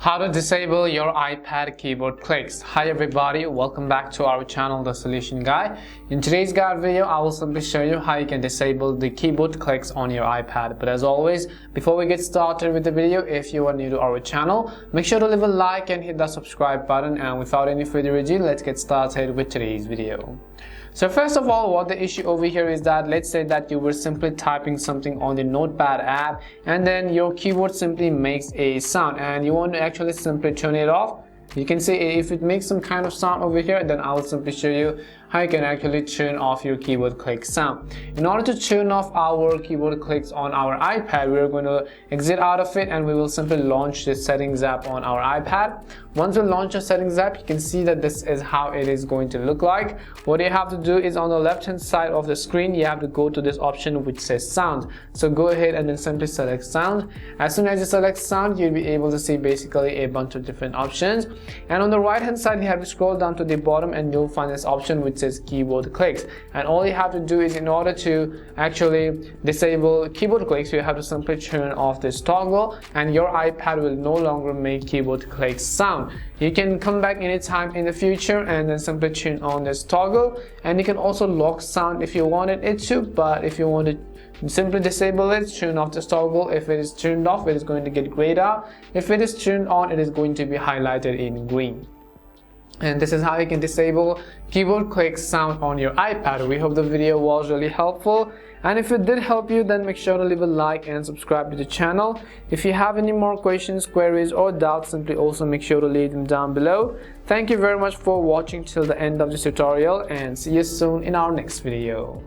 How to disable your iPad keyboard clicks. Hi everybody, welcome back to our channel, The Solution Guy. In today's guide video, I will simply show you how you can disable the keyboard clicks on your iPad. But as always, before we get started with the video, if you are new to our channel, make sure to leave a like and hit that subscribe button. And without any further ado, let's get started with today's video. So first of all, what the issue over here is that let's say that you were simply typing something on the Notepad app and then your keyboard simply makes a sound and you want to actually simply turn it off. You can see if it makes some kind of sound over here, then I will simply show you how you can actually turn off your keyboard click sound. In order to turn off our keyboard clicks on our iPad, we are going to exit out of it and we will simply launch the settings app on our iPad. Once we launch the settings app, you can see that this is how it is going to look like. What you have to do is on the left hand side of the screen, you have to go to this option which says sound. So go ahead and then simply select sound. As soon as you select sound, you'll be able to see basically a bunch of different options. And on the right hand side, you have to scroll down to the bottom and you'll find this option which says keyboard clicks. And all you have to do is, in order to actually disable keyboard clicks, you have to simply turn off this toggle and your iPad will no longer make keyboard clicks sound. You can come back anytime in the future and then simply turn on this toggle, and you can also lock sound if you wanted it to, but if you want to simply disable it, turn off this toggle. If it is turned off, it is going to get grayed out. If it is turned on, it is going to be highlighted in green. And this is how you can disable keyboard click sound on your iPad. We hope the video was really helpful, and if it did help you, then make sure to leave a like and subscribe to the channel. If you have any more questions, queries or doubts, simply also make sure to leave them down below. Thank you very much for watching till the end of this tutorial, and see you soon in our next video.